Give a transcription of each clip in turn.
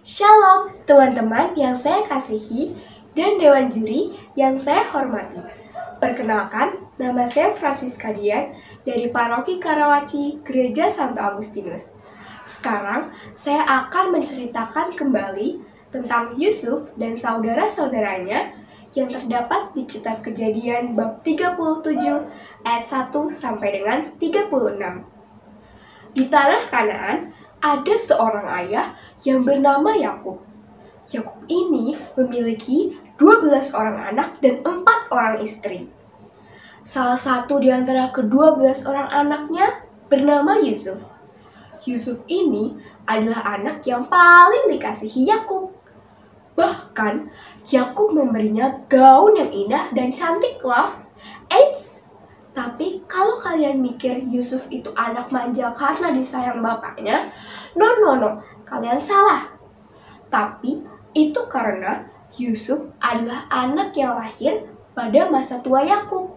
Shalom teman-teman yang saya kasihi dan Dewan Juri yang saya hormati. Perkenalkan, nama saya Francisca Dian dari Paroki Karawaci Gereja Santo Agustinus. Sekarang saya akan menceritakan kembali tentang Yusuf dan saudara-saudaranya yang terdapat di kitab Kejadian bab 37 ayat 1 sampai dengan 36. Di tanah Kanaan ada seorang ayah yang bernama Yakub. Yakub ini memiliki 12 orang anak dan 4 orang istri. Salah satu di antara ke-12 orang anaknya bernama Yusuf. Yusuf ini adalah anak yang paling dikasihi Yakub. Bahkan Yakub memberinya gaun yang indah dan cantik loh. Eits, tapi kalau kalian mikir Yusuf itu anak manja karena disayang bapaknya, no, kalian salah. Tapi itu karena Yusuf adalah anak yang lahir pada masa tua Yakub.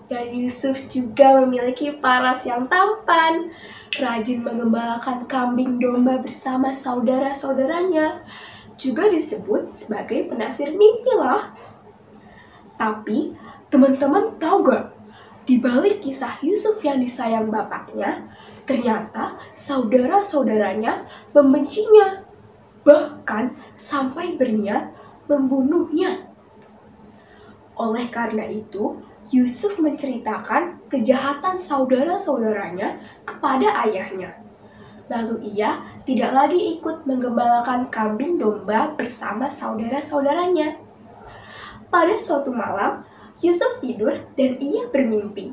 Dan Yusuf juga memiliki paras yang tampan, rajin mengembalakan kambing domba bersama saudara-saudaranya, juga disebut sebagai penafsir mimpi loh. Tapi teman-teman tahu gak? Di balik kisah Yusuf yang disayang bapaknya, ternyata saudara-saudaranya membencinya, bahkan sampai berniat membunuhnya. Oleh karena itu, Yusuf menceritakan kejahatan saudara-saudaranya kepada ayahnya. Lalu ia tidak lagi ikut menggembalakan kambing domba bersama saudara-saudaranya. Pada suatu malam, Yusuf tidur dan ia bermimpi.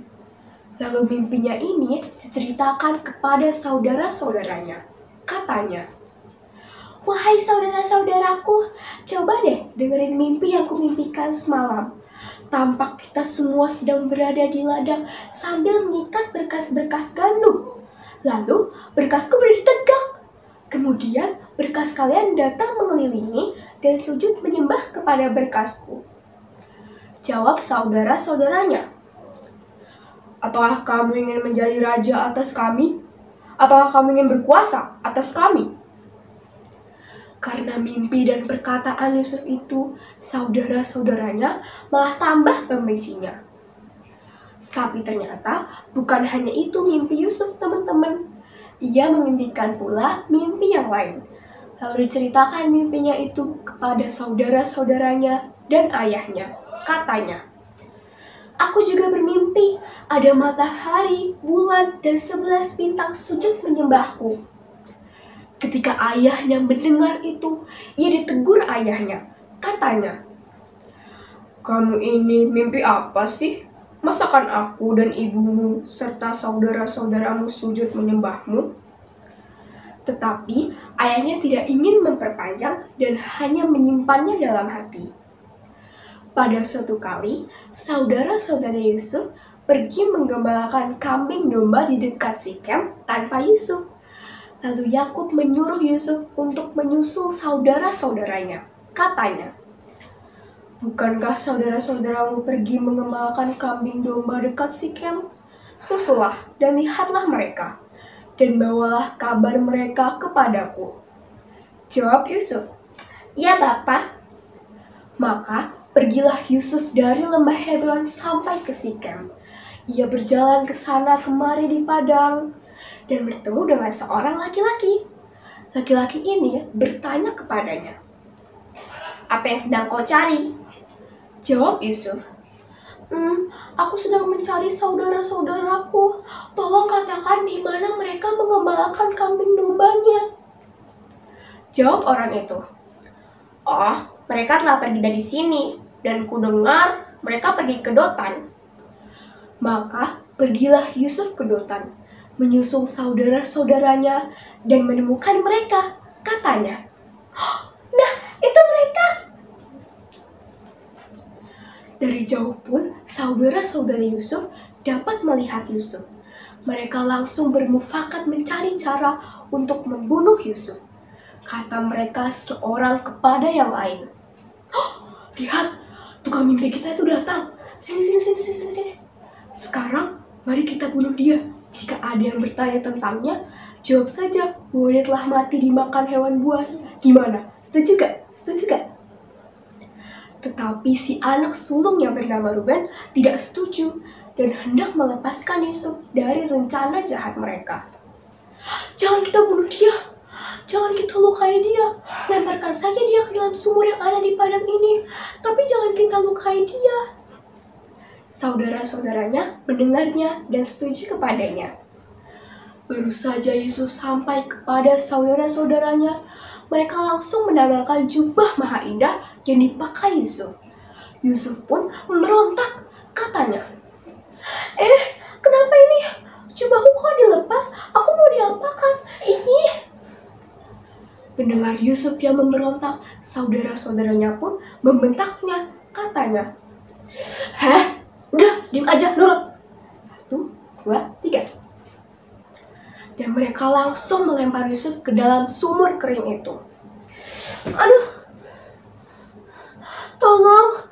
Lalu mimpinya ini diceritakan kepada saudara-saudaranya. Katanya, "Wahai saudara-saudaraku, coba deh dengerin mimpi yang kumimpikan semalam. Tampak kita semua sedang berada di ladang sambil mengikat berkas-berkas gandum. Lalu berkasku berdiri tegak. Kemudian berkas kalian datang mengelilingi dan sujud menyembah kepada berkasku." Jawab saudara-saudaranya, "Apakah kamu ingin menjadi raja atas kami? Apakah kamu ingin berkuasa atas kami?" Karena mimpi dan perkataan Yusuf itu, saudara-saudaranya malah tambah membencinya. Tapi ternyata bukan hanya itu mimpi Yusuf, teman-teman. Ia memimpikan pula mimpi yang lain. Lalu diceritakan mimpinya itu kepada saudara-saudaranya dan ayahnya. Katanya, "Aku juga bermimpi ada matahari, bulan, dan 11 bintang sujud menyembahku." Ketika ayahnya mendengar itu, ia ditegur ayahnya. Katanya, "Kamu ini mimpi apa sih? Masakan aku dan ibumu serta saudara-saudaramu sujud menyembahmu?" Tetapi ayahnya tidak ingin memperpanjang dan hanya menyimpannya dalam hati. Pada suatu kali, saudara-saudara Yusuf pergi menggembalakan kambing domba di dekat Sikem tanpa Yusuf. Lalu Yakub menyuruh Yusuf untuk menyusul saudara-saudaranya. Katanya, "Bukankah saudara-saudaramu pergi mengembalakan kambing domba dekat Sikem? Susulah dan lihatlah mereka, dan bawalah kabar mereka kepadaku." Jawab Yusuf, "Ya Bapa." Maka pergilah Yusuf dari lembah Hebron sampai ke Sikem. Ia berjalan ke sana kemari di padang dan bertemu dengan seorang laki-laki. Laki-laki ini bertanya kepadanya, "Apa yang sedang kau cari?" Jawab Yusuf, "Aku sedang mencari saudara-saudaraku. Tolong katakan di mana mereka mengembalakan kambing dombanya." Jawab orang itu, "Oh, mereka telah pergi dari sini, dan kudengar mereka pergi ke Dotan." Maka pergilah Yusuf ke Dotan, menyusul saudara-saudaranya dan menemukan mereka. Katanya, "Nah, itu mereka." Dari jauh pun saudara-saudara Yusuf dapat melihat Yusuf. Mereka langsung bermufakat mencari cara untuk membunuh Yusuf. Kata mereka seorang kepada yang lain, "Lihat, tukang mimpi kita itu datang. Sini. Sekarang mari kita bunuh dia. Jika ada yang bertanya tentangnya, Jawab saja bahwa dia telah mati dimakan hewan buas. Gimana? Setuju gak? Setuju gak? Tetapi si anak sulung yang bernama Ruben tidak setuju dan hendak melepaskan Yusuf dari rencana jahat mereka. Jangan kita bunuh dia, jangan kita lukai dia, lemparkan saja dia ke dalam sumur yang ada di padang ini, tapi jangan kita lukai dia. Saudara-saudaranya mendengarnya dan setuju kepadanya. Baru saja Yusuf sampai kepada saudara-saudaranya, mereka langsung menanggalkan jubah maha indah yang dipakai Yusuf. Yusuf pun memberontak, katanya, kenapa ini? Jubahku kok dilepas? Aku mau diapakan? Ini. Mendengar Yusuf yang memberontak, saudara-saudaranya pun membentaknya, katanya, Udah, diam aja, nurut. 1, 2, 3. Dan mereka langsung melempar Yusuf ke dalam sumur kering itu. Aduh, tolong.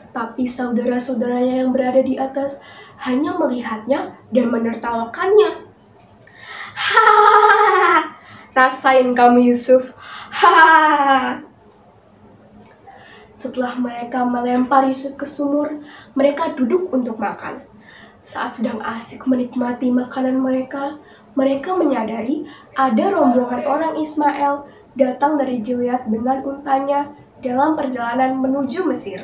Tetapi saudara-saudaranya yang berada di atas hanya melihatnya dan menertawakannya. Hahaha, rasain kamu Yusuf. Hahaha. Setelah mereka melempar Yusuf ke sumur, mereka duduk untuk makan. Saat sedang asik menikmati makanan mereka menyadari ada rombongan orang Ismail datang dari Gilead dengan untanya dalam perjalanan menuju Mesir.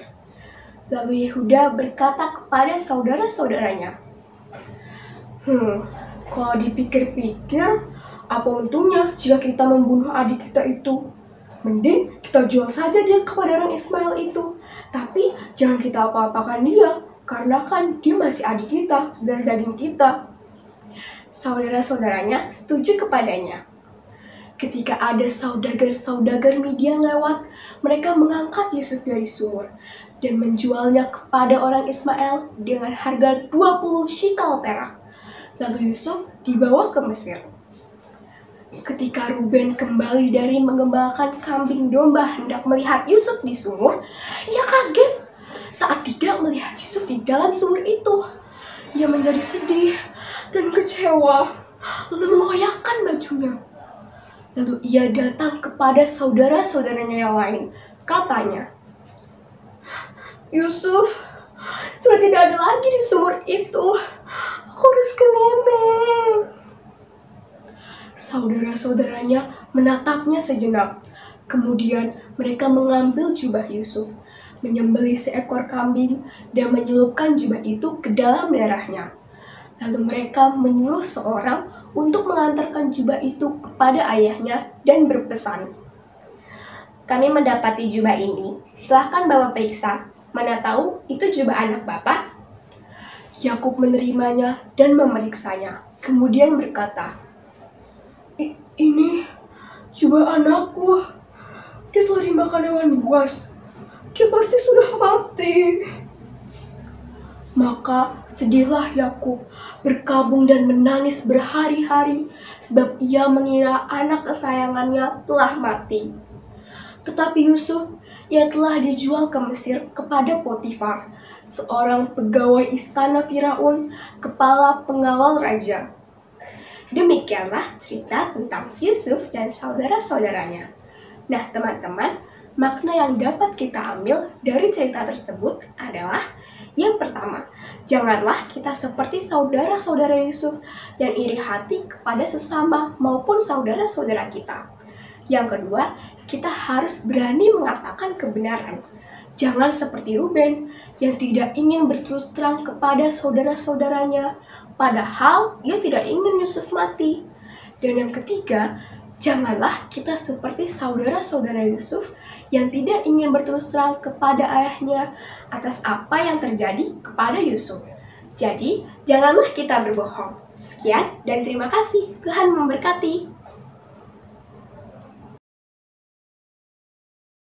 Lalu Yehuda berkata kepada saudara-saudaranya, kalau dipikir-pikir, apa untungnya jika kita membunuh adik kita itu? Mending kita jual saja dia kepada orang Ismail itu. Tapi jangan kita apa-apakan dia, karena kan dia masih adik kita, dari daging kita. Saudara-saudaranya setuju kepadanya. Ketika ada saudagar-saudagar Midian lewat, mereka mengangkat Yusuf dari sumur dan menjualnya kepada orang Ismail dengan harga 20 shikal perak. Lalu Yusuf dibawa ke Mesir. Ketika Ruben kembali dari mengembalakan kambing domba hendak melihat Yusuf di sumur, ia kaget saat tidak melihat Yusuf di dalam sumur itu. Ia menjadi sedih dan kecewa, lalu mengoyakkan bajunya. Lalu ia datang kepada saudara-saudaranya yang lain, katanya, Yusuf sudah tidak ada lagi di sumur itu. Aku harus ke nenek. Saudara-saudaranya menatapnya sejenak. Kemudian mereka mengambil jubah Yusuf, menyembelih seekor kambing, dan menyelupkan jubah itu ke dalam darahnya. Lalu mereka menyuruh seorang untuk mengantarkan jubah itu kepada ayahnya dan berpesan, kami mendapati jubah ini, silahkan bawa periksa. Mana tahu itu jubah anak Bapak? Yakub menerimanya dan memeriksanya, kemudian berkata, ini jubah anakku. Dia telah dimakan hewan buas. Dia pasti sudah mati. Maka sedihlah Yakub, berkabung dan menangis berhari-hari, sebab ia mengira anak kesayangannya telah mati. Tetapi Yusuf, ia telah dijual ke Mesir kepada Potifar, seorang pegawai istana Firaun, kepala pengawal raja. Demikianlah cerita tentang Yusuf dan saudara-saudaranya. Nah, teman-teman, makna yang dapat kita ambil dari cerita tersebut adalah, yang pertama, janganlah kita seperti saudara-saudara Yusuf yang iri hati kepada sesama maupun saudara-saudara kita. Yang kedua, kita harus berani mengatakan kebenaran. Jangan seperti Ruben yang tidak ingin berterus terang kepada saudara-saudaranya, padahal ia tidak ingin Yusuf mati. Dan yang ketiga, janganlah kita seperti saudara-saudara Yusuf yang tidak ingin berterus terang kepada ayahnya atas apa yang terjadi kepada Yusuf. Jadi, janganlah kita berbohong. Sekian dan terima kasih. Tuhan memberkati.